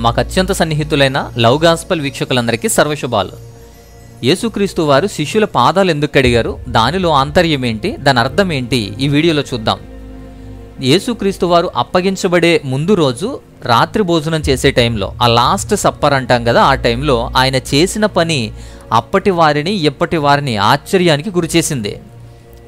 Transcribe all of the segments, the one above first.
మాకు అత్యంత సన్నిహితులైన love gospel వీక్షకులందరికీ సర్వశుభాలు. యేసుక్రీస్తు వారు శిష్యుల పాదాలు ఎందుకు కడిగారు, దానిలో ఆంతర్యం ఏంటి, దాని అర్థం ఏంటి, ఈ వీడియోలో చూద్దాం. యేసుక్రీస్తు వారు అప్పగించబడే ముందు రోజు రాత్రి భోజనం చేసే టైంలో, ఆ లాస్ట్ సప్పర్ అంటాం కదా, ఆ టైంలో ఆయన చేసిన పని అప్పటి వారిని ఎప్పటి వారిని ఆశ్చర్యానికి గురిచేసింది.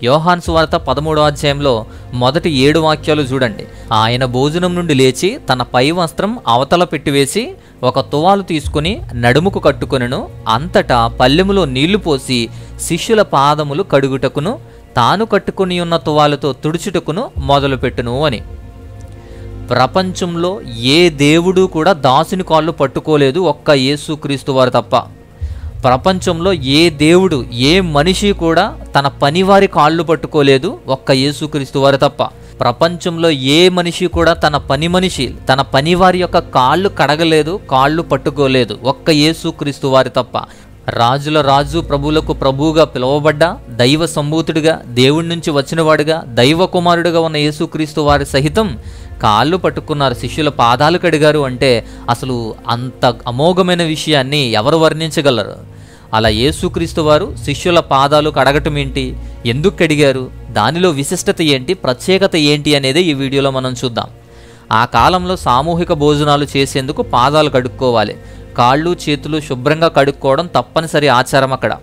యోహాను సువార్త 13వ అధ్యాయంలో మొదటి 7 వాక్యాలు చూడండి. ఆయన భోజనం నుండి లేచి తన పై వస్త్రం అవతల పెట్టివేసి ఒక తువాలు తీసుకుని నడుముకు కట్టుకొనెను. అంతటా పల్లెములో నీళ్లు పోసి శిష్యుల పాదములు కడుగుటకును తాను కట్టుకుని ఉన్న తువాలతో తుడుచుటకును మొదలుపెట్టును అని. ప్రపంచంలో ఏ దేవుడు కూడా దాసుని కాళ్ళు పట్టుకోలేదు, ఒక్క యేసుక్రీస్తు వారు తప్ప. ప్రపంచంలో ఏ దేవుడు, ఏ మనిషి కూడా తన పనివారి కాళ్ళు పట్టుకోలేదు, ఒక్క యేసుక్రీస్తు వారు తప్ప. ప్రపంచంలో ఏ మనిషి కూడా తన పనివారి యొక్క కాళ్ళు కడగలేదు, కాళ్ళు పట్టుకోలేదు, ఒక్క యేసుక్రీస్తు వారు తప్ప. రాజుల రాజు, ప్రభువులకు ప్రభువుగా పిలువబడ్డ, దైవ సంభూతుడిగా, దేవుడి నుంచి వచ్చినవాడుగా, దైవ కుమారుడిగా ఉన్న యేసుక్రీస్తు వారి సహితం కాళ్ళు పట్టుకున్నారు, శిష్యుల పాదాలు కడిగారు అంటే అసలు అంత అమోఘమైన విషయాన్ని ఎవరు వర్ణించగలరు? అలా యేసుక్రీస్తు వారు శిష్యుల పాదాలు కడగటం ఏంటి, ఎందుకు కడిగారు, దానిలో విశిష్టత ఏంటి, ప్రత్యేకత ఏంటి అనేది ఈ వీడియోలో మనం చూద్దాం. ఆ కాలంలో సామూహిక భోజనాలు చేసేందుకు పాదాలు కడుక్కోవాలి. కాళ్ళు చేతులు శుభ్రంగా కడుక్కోవడం తప్పనిసరి ఆచారం. అక్కడ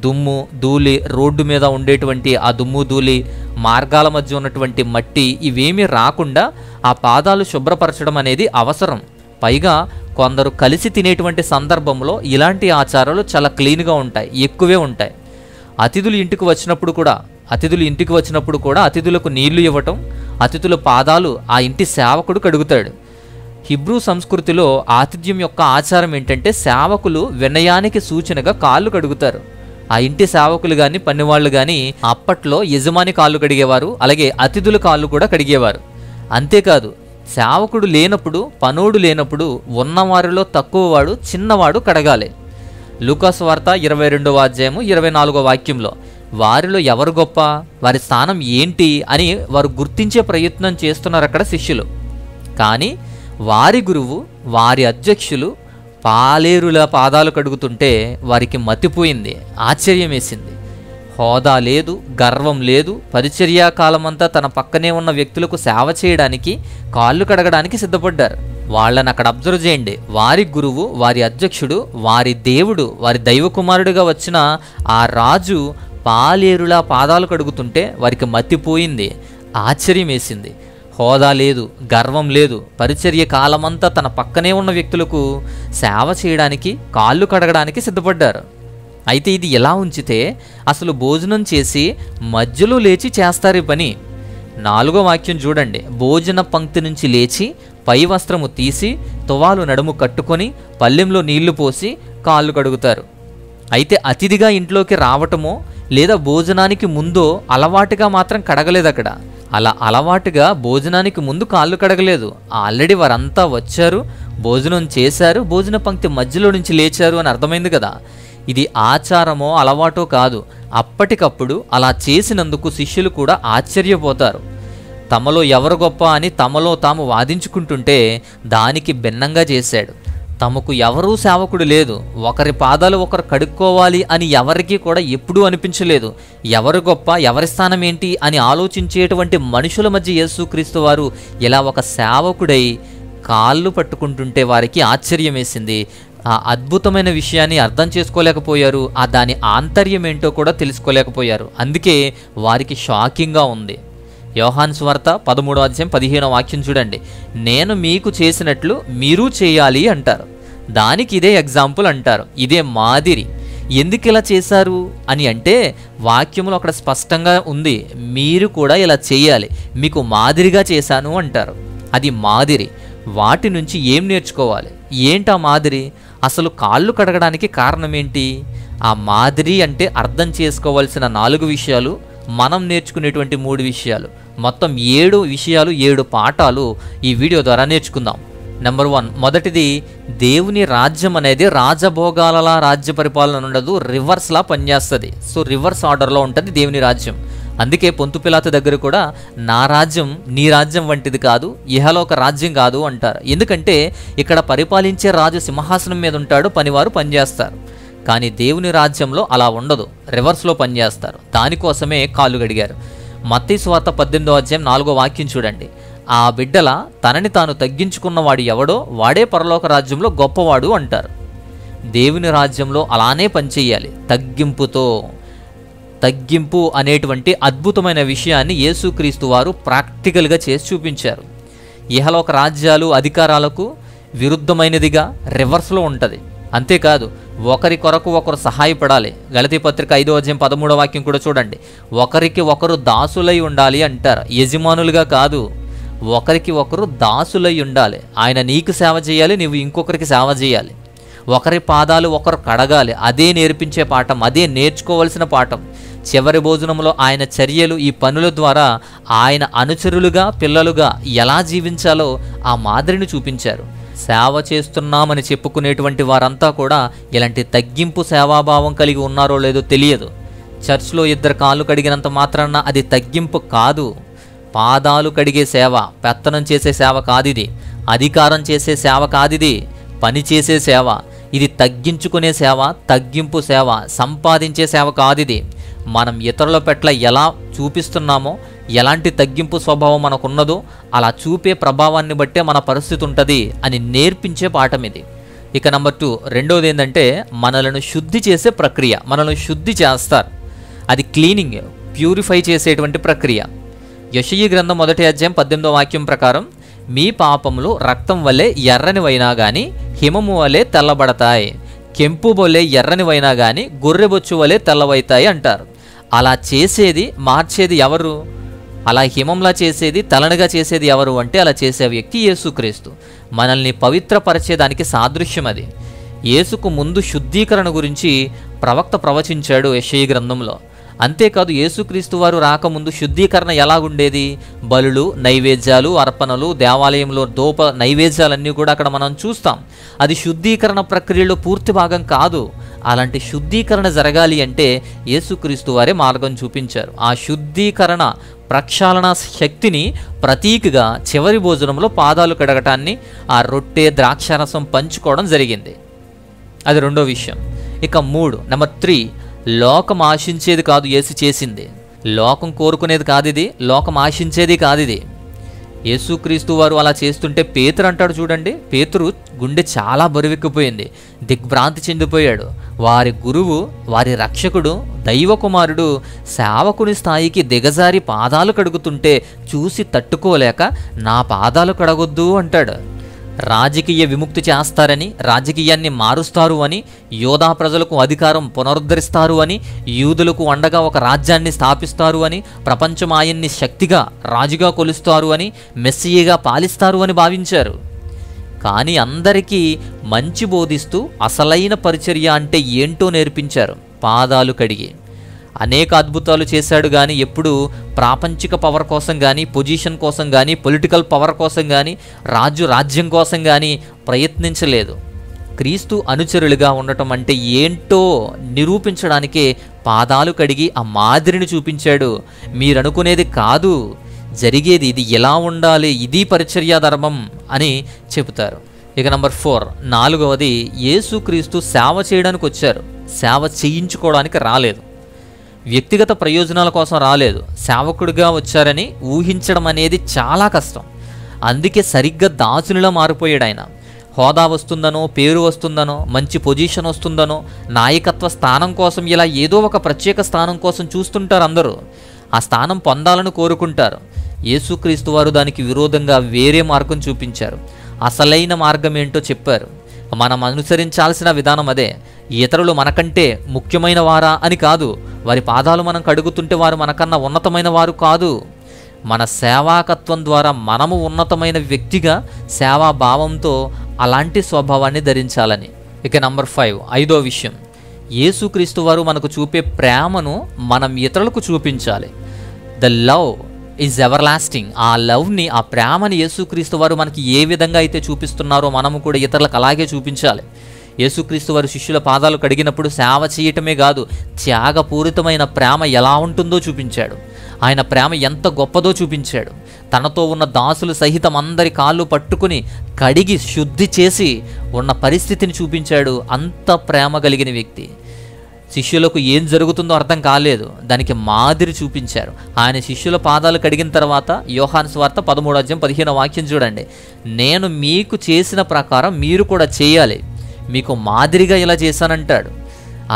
దుమ్ము ధూళి, రోడ్డు మీద ఉండేటువంటి ఆ దుమ్ము ధూళి, మార్గాల మధ్య ఉన్నటువంటి మట్టి, ఇవేమీ రాకుండా ఆ పాదాలు శుభ్రపరచడం అనేది అవసరం. పైగా కొందరు కలిసి తినేటువంటి సందర్భంలో ఇలాంటి ఆచారాలు చాలా క్లీన్గా ఉంటాయి, ఎక్కువే ఉంటాయి. అతిథులు ఇంటికి వచ్చినప్పుడు కూడా అతిథులకు నీళ్లు ఇవ్వటం, అతిథుల పాదాలు ఆ ఇంటి సేవకుడు కడుగుతాడు. హిబ్రూ సంస్కృతిలో ఆతిథ్యం యొక్క ఆచారం ఏంటంటే సేవకులు వినయానికి సూచనగా కాళ్ళు కడుగుతారు. ఆ ఇంటి సేవకులు కానీ పనివాళ్ళు కానీ అప్పట్లో యజమాని కాళ్ళు కడిగేవారు, అలాగే అతిథుల కాళ్ళు కూడా కడిగేవారు. అంతేకాదు, సేవకుడు లేనప్పుడు, పనోడు లేనప్పుడు ఉన్నవారిలో తక్కువవాడు, చిన్నవాడు కడగాలి. లూకాసు వార్త 22వ అధ్యాయము 24వ వాక్యంలో వారిలో ఎవరు గొప్ప, వారి స్థానం ఏంటి అని వారు గుర్తించే ప్రయత్నం చేస్తున్నారు అక్కడ శిష్యులు. కానీ వారి గురువు, వారి అధ్యక్షులు పాలేరుల పాదాలు కడుగుతుంటే వారికి మతిపోయింది, ఆశ్చర్యం వేసింది. హోదా లేదు, గర్వం లేదు, పరిచర్యా కాలమంతా తన పక్కనే ఉన్న వ్యక్తులకు సేవ చేయడానికి, కాళ్ళు కడగడానికి సిద్ధపడ్డారు. వాళ్ళని అక్కడ అబ్జర్వ్ చేయండి. వారి గురువు, వారి అధ్యక్షుడు, వారి దేవుడు, వారి దైవ కుమారుడిగా వచ్చిన ఆ రాజు పాలేరుల పాదాలు కడుగుతుంటే వారికి మతిపోయింది, ఆశ్చర్యం వేసింది. హోదా లేదు, గర్వం లేదు, పరిచర్య కాలమంతా తన పక్కనే ఉన్న వ్యక్తులకు సేవ చేయడానికి, కాళ్ళు కడగడానికి సిద్ధపడ్డారు. అయితే ఇది ఎలా ఉంచితే అసలు భోజనం చేసి మధ్యలో లేచి చేస్తారు ఈ పని. 4వ వాక్యం చూడండి. భోజన పంక్తి నుంచి లేచి పై వస్త్రము తీసి తువాలు నడుము కట్టుకొని పల్లెంలో నీళ్లు పోసి కాళ్ళు కడుగుతారు. అయితే అతిథిగా ఇంట్లోకి రావటమో లేదా భోజనానికి ముందో అలవాటుగా మాత్రం కడగలేదు అక్కడ. అలా అలవాటుగా భోజనానికి ముందు కాళ్ళు కడగలేదు. ఆల్రెడీ వారంతా వచ్చారు, భోజనం చేశారు, భోజన పంక్తి మధ్యలో నుంచి లేచారు అని అర్థమైంది కదా. ఇది ఆచారమో అలవాటో కాదు, అప్పటికప్పుడు అలా చేసినందుకు శిష్యులు కూడా ఆశ్చర్యపోతారు. తమలో ఎవరు గొప్ప అని తమలో తాము వాదించుకుంటుంటే దానికి భిన్నంగా చేశాడు. తమకు ఎవరూ సేవకుడు లేదు, ఒకరి పాదాలు ఒకరు కడుక్కోవాలి అని ఎవరికీ కూడా ఎప్పుడూ అనిపించలేదు. ఎవరు గొప్ప, ఎవరి స్థానం ఏంటి అని ఆలోచించేటువంటి మనుషుల మధ్య యేసుక్రీస్తు వారు ఇలా ఒక సేవకుడై కాళ్ళు పట్టుకుంటుంటే వారికి ఆశ్చర్యం వేసింది. ఆ అద్భుతమైన విషయాన్ని అర్థం చేసుకోలేకపోయారు, ఆ దాని ఆంతర్యం ఏంటో కూడా తెలుసుకోలేకపోయారు. అందుకే వారికి షాకింగ్గా ఉంది. యోహాను సువార్త 13వ అధ్యాయం 15వ వాక్యం చూడండి. నేను మీకు చేసినట్లు మీరు చేయాలి అంటారు. దానికి ఇదే ఎగ్జాంపుల్ అంటారు, ఇదే మాదిరి. ఎందుకు ఇలా చేశారు అని అంటే వాక్యములో అక్కడ స్పష్టంగా ఉంది, మీరు కూడా ఇలా చేయాలి, మీకు మాదిరిగా చేశాను అంటారు. అది మాదిరి. వాటి నుంచి ఏం నేర్చుకోవాలి, ఏంటా మాదిరి? అసలు కాళ్ళు కడగడానికి కారణం ఏంటి? ఆ మాదిరి అంటే అర్థం చేసుకోవాల్సిన 4 విషయాలు, మనం నేర్చుకునేటువంటి 3 విషయాలు, మొత్తం 7 విషయాలు, 7 పాఠాలు ఈ వీడియో ద్వారా నేర్చుకుందాం. నెంబర్ 1, మొదటిది, దేవుని రాజ్యం అనేది రాజభోగాలలా రాజ్య పరిపాలన ఉండదు, రివర్స్లా పనిచేస్తుంది. సో రివర్స్ ఆర్డర్లో ఉంటుంది దేవుని రాజ్యం. అందుకే పొంతు పిలాతు దగ్గర కూడా నా రాజ్యం నీ రాజ్యం వంటిది కాదు, ఇహలోక రాజ్యం కాదు అంటారు. ఎందుకంటే ఇక్కడ పరిపాలించే రాజు సింహాసనం మీద ఉంటాడు, పనివారు పనిచేస్తారు. కానీ దేవుని రాజ్యంలో అలా ఉండదు, రివర్స్లో పనిచేస్తారు. దానికోసమే కాళ్ళు గడిగారు. మత్తయి సువార్త 18:4 చూడండి. ఆ బిడ్డల తనని తాను తగ్గించుకున్నవాడు ఎవడో వాడే పరలోక రాజ్యంలో గొప్పవాడు అంటారు. దేవుని రాజ్యంలో అలానే పనిచేయాలి, తగ్గింపుతో. తగ్గింపు అనేటువంటి అద్భుతమైన విషయాన్ని యేసుక్రీస్తు వారు ప్రాక్టికల్గా చేసి చూపించారు. ఇహలోక రాజ్యాలు అధికారాలకు విరుద్ధమైనదిగా రివర్స్లో ఉంటుంది. అంతేకాదు, ఒకరి కొరకు ఒకరు సహాయపడాలి. గలతీ పత్రిక 5:13 కూడా చూడండి. ఒకరికి ఒకరు దాసులై ఉండాలి అంటారు, యజమానులుగా కాదు. ఒకరికి ఒకరు దాసులై ఉండాలి. ఆయన నీకు సేవ చేయాలి, నువ్వు ఇంకొకరికి సేవ చేయాలి. ఒకరి పాదాలు ఒకరు కడగాలి. అదే నేర్పించే పాఠం, అదే నేర్చుకోవలసిన పాఠం. చివరి భోజనంలో ఆయన చర్యలు, ఈ పనుల ద్వారా ఆయన అనుచరులుగా, పిల్లలుగా ఎలా జీవించాలో ఆ మాదిరిని చూపించారు. సేవ చేస్తున్నామని చెప్పుకునేటువంటి వారంతా కూడా ఇలాంటి తగ్గింపు సేవాభావం కలిగి ఉన్నారో లేదో తెలియదు. చర్చ్లో 2 కాళ్ళు కడిగినంత మాత్రాన అది తగ్గింపు కాదు. పాదాలు కడిగే సేవ, పెత్తనం చేసే సేవ కాదిది. అధికారం చేసే సేవ కాదిది. పని చేసే సేవ. ఇది తగ్గించుకునే సేవ, తగ్గింపు సేవ, సంపాదించే సేవ కాదిది. మనం ఇతరుల పట్ల ఎలా చూపిస్తున్నామో, ఎలాంటి తగ్గింపు స్వభావం మనకున్నదో అలా చూపే ప్రభావాన్ని బట్టే మన పరిస్థితి ఉంటుంది అని నేర్పించే పాఠం ఇది. ఇక నెంబర్ 2, రెండోది ఏంటంటే మనలను శుద్ధి చేసే ప్రక్రియ. మనల్ని శుద్ధి చేస్తారు. అది క్లీనింగ్, ప్యూరిఫై చేసేటువంటి ప్రక్రియ. యెషయా గ్రంథం 1:18 ప్రకారం మీ పాపములు రక్తం వలె ఎర్రనివైనా గాని హిమము వలె తెల్లబడతాయి, కెంపు వలె ఎర్రనివైనా గాని గొర్రెబొచ్చు వలె తెల్లవైతాయి అంటారు. అలా చేసేది, మార్చేది ఎవరు? అలా హిమంలా చేసేది, తెల్లనిగా చేసేది ఎవరు అంటే అలా చేసే వ్యక్తి యేసుక్రీస్తు. మనల్ని పవిత్రపరిచేదానికి సాదృశ్యం అది. యేసుకు ముందు శుద్ధీకరణ గురించి ప్రవక్త ప్రవచించాడు యెషయా గ్రంథంలో. అంతేకాదు, యేసుక్రీస్తు వారు రాకముందు శుద్ధీకరణ ఎలాగుండేది? బలులు, నైవేద్యాలు, అర్పణలు, దేవాలయంలో దూప నైవేద్యాలన్నీ కూడా అక్కడ మనం చూస్తాం. అది శుద్ధీకరణ ప్రక్రియలో పూర్తి భాగం కాదు. అలాంటి శుద్ధీకరణ జరగాలి అంటే యేసుక్రీస్తు వారే మార్గం చూపించారు. ఆ శుద్ధీకరణ ప్రక్షాళన శక్తిని ప్రతీకగా చివరి భోజనంలో పాదాలు కడగటాన్ని, ఆ రొట్టె ద్రాక్షారసం పంచుకోవడం జరిగింది. అది రెండో విషయం. ఇక 3, నెంబర్ 3, లోకం ఆశించేది కాదు యేసు చేసింది. లోకం కోరుకునేది కాదు ఇది, లోకం ఆశించేది కాదు ఇది. యేసుక్రీస్తు వారు అలా చేస్తుంటే పేతురు అంటాడు చూడండి. పేతురు గుండె చాలా బరువెక్కిపోయింది, దిగ్భ్రాంతి చెందిపోయాడు. వారి గురువు, వారి రక్షకుడు, దైవకుమారుడు సేవకుని స్థాయికి దిగజారి పాదాలు కడుగుతుంటే చూసి తట్టుకోలేక నా పాదాలు కడగొద్దు అంటాడు. రాజకీయ విముక్తి చేస్తారని, రాజకీయాన్ని మారుస్తారు అని, యోధా ప్రజలకు అధికారం పునరుద్ధరిస్తారు అని, యూదులకు అండగా ఒక రాజ్యాన్ని స్థాపిస్తారు అని, ప్రపంచం ఆయన్ని శక్తిగా రాజుగా కొలుస్తారు అని, మెస్సియగా పాలిస్తారు అని భావించారు. కానీ అందరికీ మంచి బోధిస్తూ అసలైన పరిచర్య అంటే ఏంటో నేర్పించారు. పాదాలు కడిగి అనేక అద్భుతాలు చేశాడు, కానీ ఎప్పుడు ప్రాపంచిక పవర్ కోసం కానీ, పొజిషన్ కోసం కానీ, పొలిటికల్ పవర్ కోసం కానీ, రాజ్యం కోసం కానీ ప్రయత్నించలేదు. క్రీస్తు అనుచరులుగా ఉండటం అంటే ఏంటో నిరూపించడానికే పాదాలు కడిగి ఆ మాదిరిని చూపించాడు. మీరనుకునేది కాదు, జరిగేది ఇది, ఎలా ఉండాలి, ఇది పరిచర్యా ధర్మం అని చెబుతారు. ఇక నెంబర్ 4, 4వది, యేసుక్రీస్తు సేవ చేయడానికి వచ్చారు, సేవ చేయించుకోవడానికి రాలేదు. వ్యక్తిగత ప్రయోజనాల కోసం రాలేదు, సేవకుడిగా వచ్చారని ఊహించడం అనేది చాలా కష్టం. అందుకే సరిగ్గా దాసునిలా మారిపోయాడు ఆయన. హోదా వస్తుందనో, పేరు వస్తుందనో, మంచి పొజిషన్ వస్తుందనో, నాయకత్వ స్థానం కోసం ఇలా ఏదో ఒక ప్రత్యేక స్థానం కోసం చూస్తుంటారు అందరూ. ఆ స్థానం పొందాలని కోరుకుంటారు. యేసుక్రీస్తు వారు దానికి విరోధంగా వేరే మార్గం చూపించారు. అసలైన మార్గం ఏంటో చెప్పారు. మనం అనుసరించాల్సిన విధానం అదే. ఇతరులు మనకంటే ముఖ్యమైన వారా అని కాదు, వారి పాదాలు మనం కడుగుతుంటే వారు మనకన్నా ఉన్నతమైన వారు కాదు. మన సేవాకత్వం ద్వారా మనము ఉన్నతమైన వ్యక్తిగా, సేవాభావంతో అలాంటి స్వభావాన్ని ధరించాలని. ఇక నెంబర్ 5, 5వ విషయం, యేసుక్రీస్తు వారు మనకు చూపే ప్రేమను మనం ఇతరులకు చూపించాలి. The love is ever lasting. ఆ లవ్ని, ఆ ప్రేమని యేసుక్రీస్తు వారు మనకి ఏ విధంగా అయితే చూపిస్తున్నారో మనము కూడా ఇతరులకు అలాగే చూపించాలి. యేసుక్రీస్తు వారు శిష్యుల పాదాలు కడిగినప్పుడు సేవ చేయటమే కాదు, త్యాగపూరితమైన ప్రేమ ఎలా ఉంటుందో చూపించాడు. ఆయన ప్రేమ ఎంత గొప్పదో చూపించాడు. తనతో ఉన్న దాసులు సహితం అందరి కాళ్ళు పట్టుకుని కడిగి శుద్ధి చేసి ఉన్న పరిస్థితిని చూపించాడు. అంత ప్రేమ కలిగిన వ్యక్తి. శిష్యులకు ఏం జరుగుతుందో అర్థం కాలేదు, దానికి మాదిరి చూపించారు. ఆయన శిష్యుల పాదాలు కడిగిన తర్వాత యోహాను సువార్త 13:15 చూడండి. నేను మీకు చేసిన ప్రకారం మీరు కూడా చేయాలి, మీకు మాదిరిగా ఇలా చేశానంటాడు.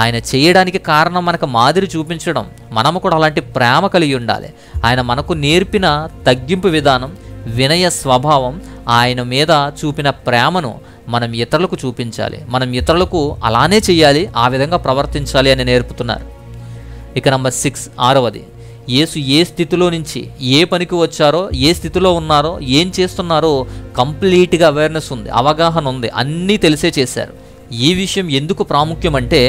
ఆయన చేయడానికి కారణం మనకు మాదిరి చూపించడం. మనము కూడా అలాంటి ప్రేమ కలిగి ఉండాలి. ఆయన మనకు నేర్పిన తగ్గింపు విధానం, వినయ స్వభావం, ఆయన మీద చూపిన ప్రేమను మనం ఇతరులకు చూపించాలి. మనం ఇతరులకు అలానే చేయాలి, ఆ విధంగా ప్రవర్తించాలి అని నేర్పుతున్నారు. ఇక నంబర్ 6, 6వది, యేసు ఏ స్థితిలో నుంచి ఏ పనికి వచ్చారో, ఏ స్థితిలో ఉన్నారో, ఏం చేస్తున్నారో కంప్లీట్గా అవేర్నెస్ ఉంది, అవగాహన ఉంది, అన్నీ తెలిసే చేశారు. ఈ విషయం ఎందుకు ప్రాముఖ్యం అంటే,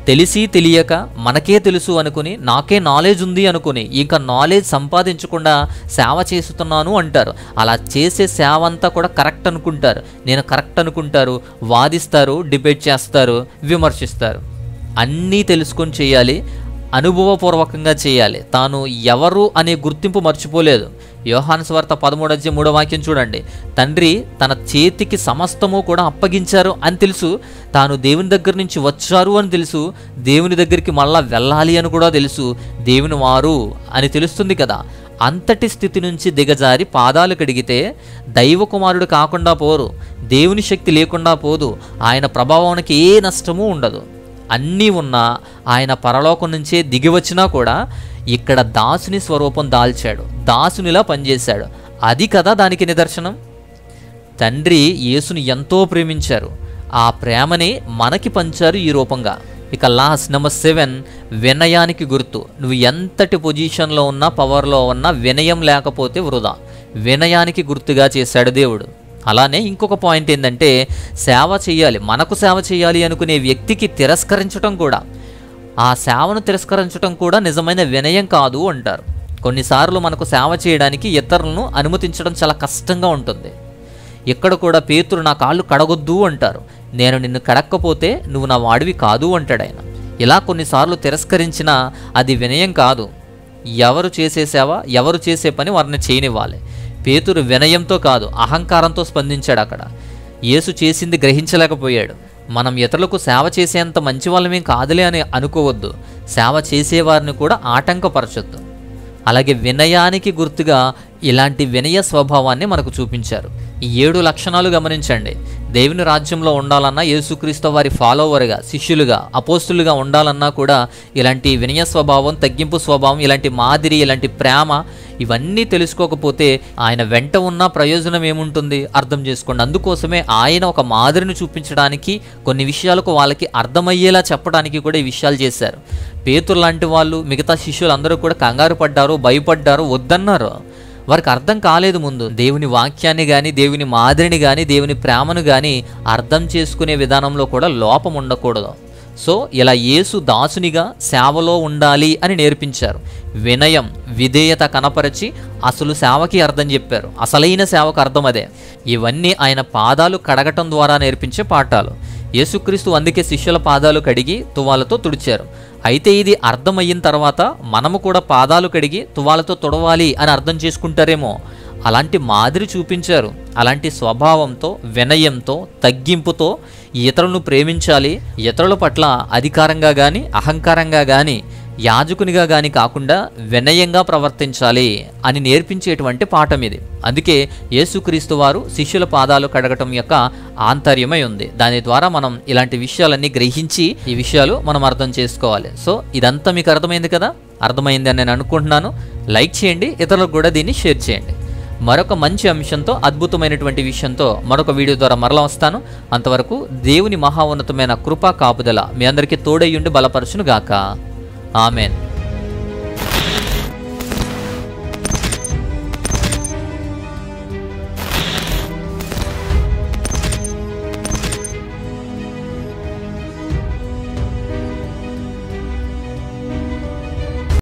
తెలిసి తెలియక మనకే తెలుసు అనుకుని, నాకే నాలెడ్జ్ ఉంది అనుకుని ఇంకా నాలెడ్జ్ సంపాదించకుండా సేవ చేస్తున్నాను అంటారు. అలా చేసే సేవ అంతా కూడా కరెక్ట్ అనుకుంటారు, నేను కరెక్ట్ అనుకుంటారు, వాదిస్తారు, డిబేట్ చేస్తారు, విమర్శిస్తారు. అన్నీ తెలుసుకొని చేయాలి, అనుభవపూర్వకంగా చేయాలి. తాను ఎవరు అనే గుర్తింపు మర్చిపోలేదు. యోహాను సువార్త 13:3 చూడండి. తండ్రి తన చేతికి సమస్తము కూడా అప్పగించారు అని తెలుసు, తాను దేవుని దగ్గర నుంచి వచ్చారు అని తెలుసు, దేవుని దగ్గరికి మళ్ళా వెళ్ళాలి అని కూడా తెలుసు, దేవుని వారు అని తెలుస్తుంది కదా. అంతటి స్థితి నుంచి దిగజారి పాదాలు కడిగితే దైవ కుమారుడు కాకుండా పోరు, దేవుని శక్తి లేకుండా పోదు, ఆయన ప్రభావానికి ఏ నష్టము ఉండదు. అన్నీ ఉన్నా ఆయన పరలోకం నుంచే దిగి వచ్చినా కూడా ఇక్కడ దాసుని స్వరూపం దాల్చాడు, దాసునిలా పనిచేశాడు. అది కదా దానికి నిదర్శనం. తండ్రి యేసుని ఎంతో ప్రేమించారు, ఆ ప్రేమని మనకి పంచారు ఈ రూపంగా. ఇక లాస్ట్ నంబర్ 7, వినయానికి గుర్తు. నువ్వు ఎంతటి పొజిషన్లో ఉన్నా, పవర్లో ఉన్నా, వినయం లేకపోతే వృధా. వినయానికి గుర్తుగా చేశాడు దేవుడు. అలానే ఇంకొక పాయింట్ ఏంటంటే, సేవ చేయాలి, మనకు సేవ చేయాలి అనుకునే వ్యక్తికి తిరస్కరించడం కూడా, ఆ సేవను తిరస్కరించడం కూడా నిజమైన వినయం కాదు అంటారు. కొన్నిసార్లు మనకు సేవ చేయడానికి ఇతరులను అనుమతించడం చాలా కష్టంగా ఉంటుంది. ఇక్కడ కూడా పేతురు నా కాళ్ళు కడగొద్దు అంటారు, నేను నిన్ను కడక్కపోతే నువ్వు నా వాడివి కాదు అంటాడు ఆయన. ఇలా కొన్నిసార్లు తిరస్కరించినా అది వినయం కాదు. ఎవరు చేసే సేవ, ఎవరు చేసే పని వారిని చేయనివ్వాలి. పేతురు వినయంతో కాదు, అహంకారంతో స్పందించాడు. అక్కడ యేసు చేసింది గ్రహించలేకపోయాడు. మనం ఇతరులకు సేవ చేసేంత మంచి వాళ్ళమేం కాదులే అని అనుకోవద్దు, సేవ చేసేవారిని కూడా ఆటంకపరచొద్దు. అలాగే వినయానికి గుర్తుగా ఇలాంటి వినయ స్వభావాన్ని మనకు చూపించారు. ఈ 7 లక్షణాలు గమనించండి. దేవుని రాజ్యంలో ఉండాలన్నా, యేసుక్రీస్తు వారి ఫాలోవర్గా, శిష్యులుగా, అపోస్తులుగా ఉండాలన్నా కూడా ఇలాంటి వినయ స్వభావం, తగ్గింపు స్వభావం, ఇలాంటి మాదిరి, ఇలాంటి ప్రేమ, ఇవన్నీ తెలుసుకోకపోతే ఆయన వెంట ఉన్న ప్రయోజనం ఏముంటుంది అర్థం చేసుకోండి. అందుకోసమే ఆయన ఒక మాదిరిని చూపించడానికి, కొన్ని విషయాలకు వాళ్ళకి అర్థమయ్యేలా చెప్పడానికి కూడా ఈ విషయాలు చేశారు. పేతురు లాంటి వాళ్ళు, మిగతా శిష్యులందరూ కూడా కంగారు పడ్డారు, భయపడ్డారు, వద్దన్నారు. వారికి అర్థం కాలేదు. ముందు దేవుని వాక్యాన్ని కానీ, దేవుని మాదిరిని కానీ, దేవుని ప్రేమను కానీ అర్థం చేసుకునే విధానంలో కూడా లోపం ఉండకూడదు. సో ఇలా యేసు దాసునిగా సేవలో ఉండాలి అని నేర్పించారు. వినయం, విధేయత కనపరిచి అసలు సేవకి అర్థం చెప్పారు. అసలైన సేవకు అర్థం అదే. ఇవన్నీ ఆయన పాదాలు కడగటం ద్వారా నేర్పించే పాఠాలు. యేసుక్రీస్తు అందుకే శిష్యుల పాదాలు కడిగి తువాలతో తుడిచారు. అయితే ఇది అర్థమయ్యిన తర్వాత మనము కూడా పాదాలు కడిగి తువాలతో తుడవాలి అని అర్థం చేసుకుంటారేమో. అలాంటి మాదిరి చూపించారు. అలాంటి స్వభావంతో, వినయంతో, తగ్గింపుతో ఇతరులను ప్రేమించాలి. ఇతరుల పట్ల అధికారంగా కానీ, అహంకారంగా కానీ, యాజకునిగా కానీ కాకుండా వినయంగా ప్రవర్తించాలి అని నేర్పించేటువంటి పాఠం ఇది. అందుకే యేసుక్రీస్తు వారు శిష్యుల పాదాలు కడగటం యొక్క ఆంతర్యమై ఉంది. దాని ద్వారా మనం ఇలాంటి విషయాలన్నీ గ్రహించి ఈ విషయాలు మనం అర్థం చేసుకోవాలి. సో ఇదంతా మీకు అర్థమైంది కదా? అర్థమైంది అని నేను అనుకుంటున్నాను. లైక్ చేయండి, ఇతరులకు కూడా దీన్ని షేర్ చేయండి. మరొక మంచి అంశంతో, అద్భుతమైనటువంటి విషయంతో మరొక వీడియో ద్వారా మరలా వస్తాను. అంతవరకు దేవుని మహా ఉన్నతమైన కృపా కాపుదల మీ అందరికీ తోడయ్యుండి బలపరచును గాక. ఆమెన్.